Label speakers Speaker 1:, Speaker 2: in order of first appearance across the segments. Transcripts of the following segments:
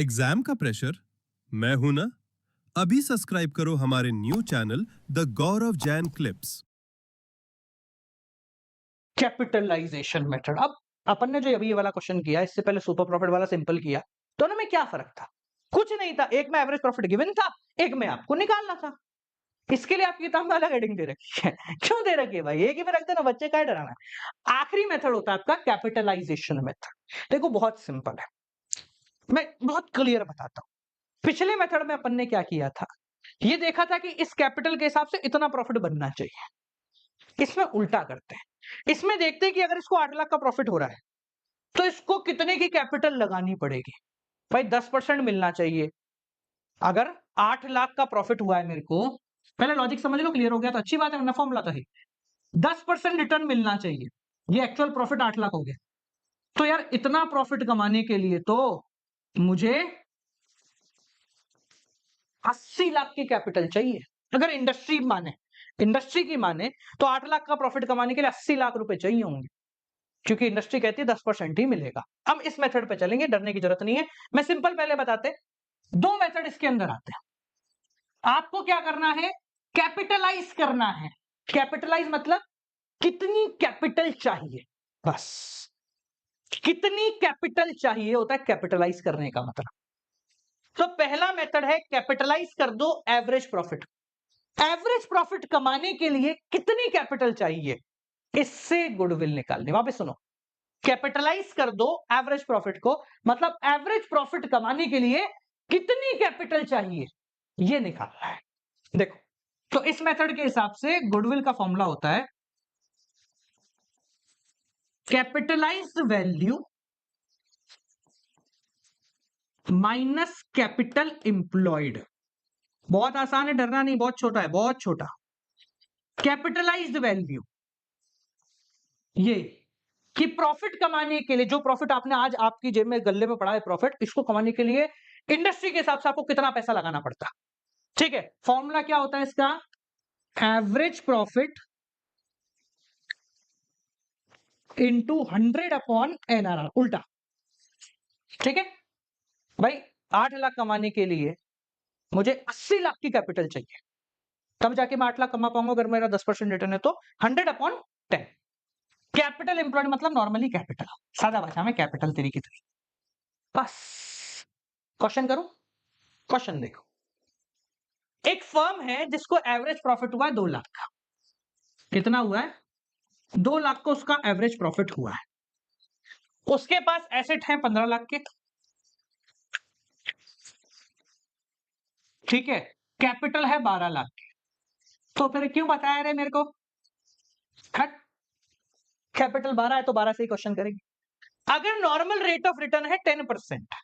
Speaker 1: Exam का pressure? मैं हूं ना। अभी सब्सक्राइब करो हमारे new channel the Gaurav Jain clips.
Speaker 2: Capitalisation method. अब अपन ने जो अभी ये वाला क्वेश्चन किया, इससे पहले सुपर प्रॉफिट वाला सिंपल किया, दोनों में क्या फर्क था? कुछ नहीं था। एक में एवरेज प्रॉफिट गिवन था, एक में आपको निकालना था। इसके लिए आपकी किताब में अलग हेडिंग दे रखी है। क्यों दे रखी है भाई? एक ही में रख देना, बच्चे का डराना है। आखिरी मेथड होता है आपका कैपिटलाइजेशन मेथड। देखो बहुत सिंपल है, मैं बहुत क्लियर बताता हूं। पिछले मेथड में अपन ने क्या किया था, ये देखा था कि इस कैपिटल के हिसाब से इतना प्रॉफिट बनना चाहिए। इसमें उल्टा करते हैं, इसमें देखते हैं कि अगर इसको 8 लाख का प्रॉफिट हो रहा है तो इसको कितने की कैपिटल लगानी पड़ेगी। भाई 10% मिलना चाहिए। अगर 8 लाख का प्रॉफिट हुआ है मेरे को, पहले लॉजिक समझ लो, क्लियर हो गया तो अच्छी बात है, वरना फॉर्मूला तो है। 10% रिटर्न मिलना चाहिए, ये एक्चुअल प्रॉफिट 8 लाख हो गया। तो यार इतना प्रॉफिट कमाने के लिए तो मुझे 80 लाख की कैपिटल चाहिए। अगर इंडस्ट्री की माने तो 8 लाख का प्रॉफिट कमाने के लिए 80 लाख रुपए चाहिए होंगे, क्योंकि इंडस्ट्री कहती है 10% ही मिलेगा। हम इस मेथड पे चलेंगे, डरने की जरूरत नहीं है। मैं सिंपल पहले बताते, दो मेथड इसके अंदर आते हैं। आपको क्या करना है? कैपिटलाइज करना है। कैपिटलाइज मतलब कितनी कैपिटल चाहिए, बस। कितनी कैपिटल चाहिए होता है कैपिटलाइज करने का मतलब। तो पहला मेथड है कैपिटलाइज कर दो एवरेज प्रॉफिट। एवरेज प्रॉफिट कमाने के लिए कितनी कैपिटल चाहिए, इससे गुडविल निकालनी। वापस सुनो, कैपिटलाइज कर दो एवरेज प्रॉफिट को, मतलब एवरेज प्रॉफिट कमाने के लिए कितनी कैपिटल चाहिए, ये निकालना है। देखो, तो इस मेथड के हिसाब से गुडविल का फॉर्मूला होता है capitalised value minus capital employed. बहुत आसान है, डरना नहीं, बहुत छोटा है, बहुत छोटा। कैपिटलाइज्ड वैल्यू ये कि प्रॉफिट कमाने के लिए, जो प्रॉफिट आपने आज आपकी जेब में गल्ले में पड़ा है प्रॉफिट, इसको कमाने के लिए इंडस्ट्री के हिसाब से आपको कितना पैसा लगाना पड़ता। ठीक है, फॉर्मूला क्या होता है इसका? Average profit into 100 upon NRR, उल्टा। ठीक है भाई, 8 लाख कमाने के लिए मुझे 80 लाख की कैपिटल चाहिए, तब जाके मैं 8 लाख कमा पाऊंगा। अगर मेरा 10% रिटर्न है तो 100 अपॉन 10। कैपिटल एम्प्लॉयड मतलब नॉर्मली कैपिटल, सादा भाषा में कैपिटल तेरी की तेरी। बस क्वेश्चन करूं? क्वेश्चन देखो, एक फर्म है जिसको एवरेज प्रॉफिट हुआ है 2 लाख का। कितना हुआ है? 2 लाख को उसका एवरेज प्रॉफिट हुआ है। उसके पास एसेट है 15 लाख के। ठीक है, कैपिटल है 12 लाख की। तो फिर क्यों बताया रे मेरे को? हट, कैपिटल 12 है तो 12 से ही क्वेश्चन करेंगे। अगर नॉर्मल रेट ऑफ रिटर्न है 10%,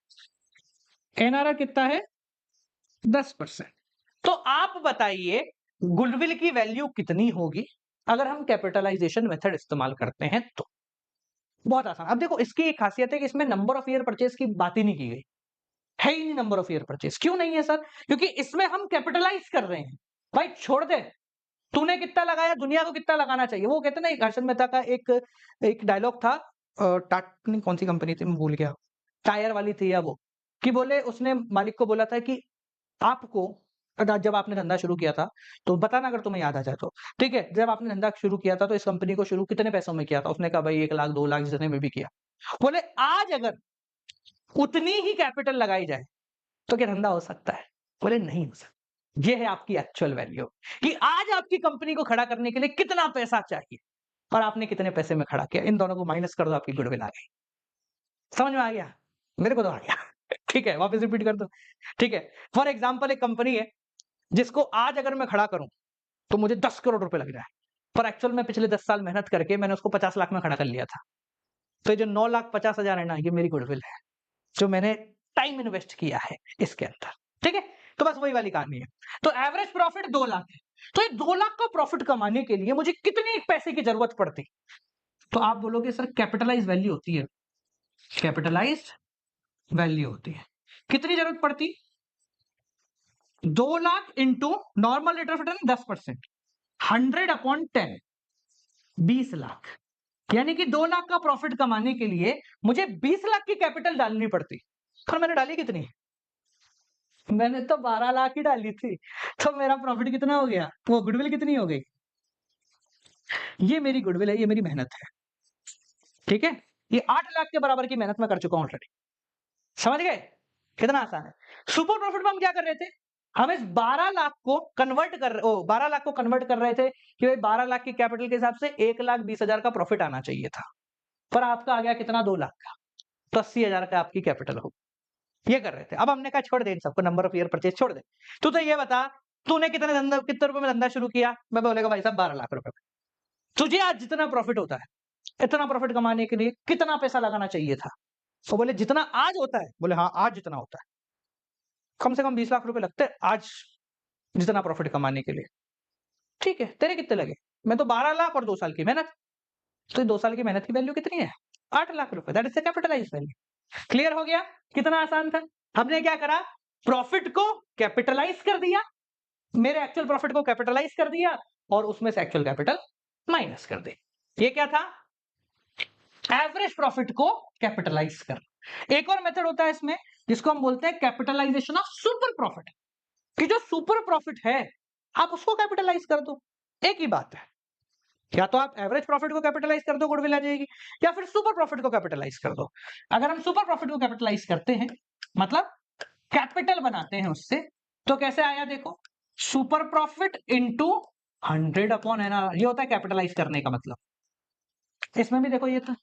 Speaker 2: एनआरआर कितना है? 10%। तो आप बताइए गुडविल की वैल्यू कितनी होगी अगर हम कैपिटलाइजेशन मेथड इस्तेमाल करते हैं तो? बहुत आसान। अब देखो, इसकी एक खासियत है कि इसमें नंबर ऑफ ईयर परचेज की बात ही नहीं की गई है ही नहीं। नंबर ऑफ ईयर परचेज क्यों नहीं है सर? क्योंकि इसमें हम कैपिटलाइज कर रहे हैं। भाई छोड़ दे, तूने कितना लगाया, दुनिया को कितना लगाना चाहिए। वो कहते ना, हर्षद मेहता का एक डायलॉग था, टाटा कौन सी कंपनी थी मैं भूल गया, टायर वाली थी या वो, कि बोले उसने मालिक को बोला था कि आपको, जब आपने धंधा शुरू किया था तो बताना अगर तुम्हें याद आ जाए तो। ठीक है, जब आपने धंधा शुरू किया था तो इस कंपनी को शुरू कितने पैसों में किया था? उसने कहा भाई 1 लाख 2 लाख जितने में भी किया। बोले आज अगर उतनी ही कैपिटल लगाई जाए तो क्या धंधा हो सकता है? बोले नहीं हो सकता। ये है आपकी एक्चुअल वैल्यू, कि आज आपकी कंपनी को खड़ा करने के लिए कितना पैसा चाहिए और आपने कितने पैसे में खड़ा किया। इन दोनों को माइनस कर दो, आपकी गुडविल आ गई। समझ में आ गया? मेरे को तो आ गया। ठीक है, वापस रिपीट कर दो। ठीक है, फॉर एग्जाम्पल एक कंपनी है जिसको आज अगर मैं खड़ा करूं तो मुझे 10 करोड़ रुपए लग जाए, पर एक्चुअल में पिछले 10 साल मेहनत करके मैंने उसको 50 लाख में खड़ा कर लिया था। तो ये जो 9,50,000 है ना, ये मेरी गुडविल है, जो मैंने टाइम इन्वेस्ट किया है इसके अंदर। ठीक है, तो बस वही वाली कहानी है। तो एवरेज प्रॉफिट 2 लाख है, तो ये 2 लाख का प्रॉफिट कमाने के लिए मुझे कितनी पैसे की जरूरत पड़ती? तो आप बोलोगे सर कैपिटलाइज वैल्यू होती है, कैपिटलाइज वैल्यू होती है। कितनी जरूरत पड़ती? 2 lakh into normal rate of return 10%, 100 upon 10, 20 lakh. यानी कि 2 लाख का प्रॉफिट कमाने के लिए मुझे 20 लाख की कैपिटल डालनी पड़ती। और मैंने डाली कितनी? मैंने तो 12 लाख ही डाली थी, तो मेरा प्रॉफिट कितना हो गया? वो गुडविल कितनी हो गई? ये मेरी गुडविल है, ये मेरी मेहनत है। ठीक है? ये 8 लाख के बराबर की मेहनत मैं कर चुका हूँ ऑलरेडी। समझ गए? कितना आसान है। सुपर प्रॉफिट में हम क्या कर रहे थे? हम इस 12 लाख को कन्वर्ट कर 12 लाख को कन्वर्ट कर रहे थे कि भाई 12 लाख की कैपिटल के हिसाब से 1,20,000 का प्रॉफिट आना चाहिए था। पर आपका आ गया कितना? 2 लाख का। तो 80,000 का आपकी कैपिटल हो। ये कर रहे थे। अब हमने कहा छोड़ दे इन सबको, नंबर ऑफ ईयर परचेज छोड़ दे। तू तो ये बता, तूने कितने रुपए में धंधा शुरू किया? मैं बोलेगा भाई साहब 12 लाख रुपए में। तुझे आज जितना प्रॉफिट होता है, इतना प्रॉफिट कमाने के लिए कितना पैसा लगाना चाहिए था? तो बोले जितना आज होता है। बोले हाँ, आज जितना होता है। कम से कम 20 लाख रुपए लगते हैं आज जितना प्रॉफिट कमाने के लिए। ठीक है, तेरे कितने लगे? मैं तो 12 लाख और 2 साल की मेहनत। तो 2 साल की मेहनत की वैल्यू कितनी है? 8 लाख रुपए। That is the capitalised value. Clear हो गया? कितना आसान था। हमने क्या करा? प्रॉफिट को कैपिटलाइज कर दिया, मेरे एक्चुअल प्रॉफिट को कैपिटलाइज कर दिया और उसमें से एक्चुअल कैपिटल माइनस कर दे। ये क्या था? एवरेज प्रॉफिट को कैपिटलाइज कर। एक और मेथड होता है इसमें जिसको हम बोलते हैं कैपिटलाइजेशन ऑफ सुपर प्रॉफिट, कि जो सुपर प्रॉफिट है आप उसको कैपिटलाइज कर दो। एक ही बात है, या तो आप एवरेज प्रॉफिट को कैपिटलाइज कर दो, गुडविल आ जाएगी, या फिर सुपर प्रॉफिट को कैपिटलाइज कर दो। अगर हम सुपर प्रॉफिट को कैपिटलाइज करते हैं, मतलब कैपिटल बनाते हैं उससे, तो कैसे आया देखो, super profit into 100 upon NR, ये होता है कैपिटलाइज करने का मतलब। इसमें भी देखो ये था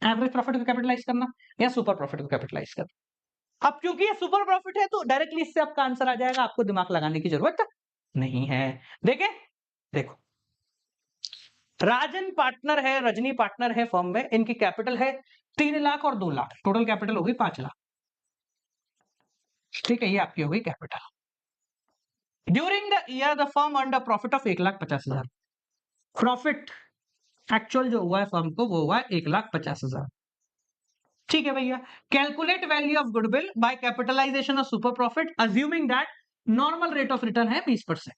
Speaker 2: एवरेज प्रॉफिट को कैपिटलाइज करना या सुपर प्रॉफिट को कैपिटलाइज करना। अब क्योंकि ये सुपर प्रॉफिट है तो डायरेक्टली इससे आपका आंसर आ जाएगा, आपको दिमाग लगाने की जरूरत नहीं है। देखें, देखो राजन पार्टनर है, रजनी पार्टनर है फर्म में, इनकी कैपिटल है 3 लाख और 2 लाख, टोटल कैपिटल हो गई 5 लाख। ठीक है, ये आपकी हो गई capital. During the year the firm earned a profit of 1,50,000। Profit actual जो हुआ है फर्म को वो हुआ है 1,50,000। ठीक है भैया, calculate value of goodwill by capitalisation of super profit assuming that normal rate of return है 20%।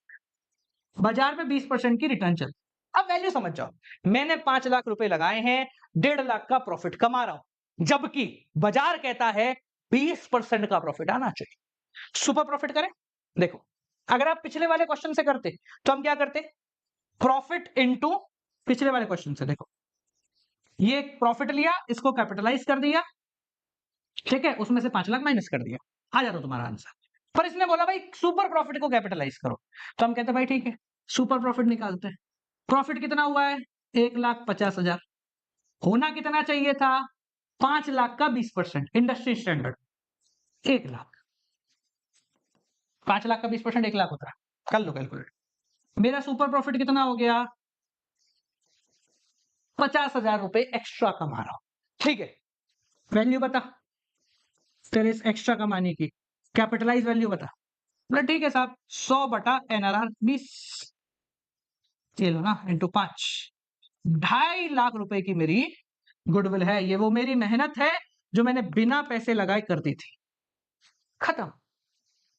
Speaker 2: बाजार में 20% की रिटर्न चल। अब वैल्यू समझ जाओ, मैंने 5 लाख रुपए लगाए हैं, 1.5 लाख का प्रॉफिट कमा रहा हूं, जबकि बाजार कहता है 20% का प्रॉफिट आना चाहिए। सुपर प्रॉफिट करें? देखो, अगर आप पिछले वाले क्वेश्चन से करते तो हम क्या करते? प्रॉफिट इनटू पिछले वाले क्वेश्चन से, देखो ये प्रॉफिट लिया, इसको कैपिटलाइज कर दिया, ठीक है, उसमें से 5 लाख माइनस कर दिया, आ जाता तुम्हारा आंसर। पर इसने बोला भाई सुपर प्रॉफिट को कैपिटलाइज करो, तो हम कहते हैं भाई ठीक है, सुपर प्रॉफिट निकालते हैं। प्रॉफिट कितना हुआ है? 1,50,000। होना कितना चाहिए था? 5 लाख का 20%, इंडस्ट्री स्टैंडर्ड 1 लाख। 5 लाख का 20% 1 लाख होता है, कर लो कैलकुलेट। मेरा सुपर प्रॉफिट कितना हो गया? 50,000 रुपए एक्स्ट्रा कमा रहा हूं। ठीक है, वैल्यू बता तेरे इस एक्स्ट्रा कमाने की, कैपिटलाइज वैल्यू बता। बोला ठीक है साहब, 100 बटा एनआरआर 20, ये लो ना इंटू 5, 2.5 लाख रुपए की मेरी गुडविल है। ये वो मेरी मेहनत है जो मैंने बिना पैसे लगाए कर दी थी। खत्म।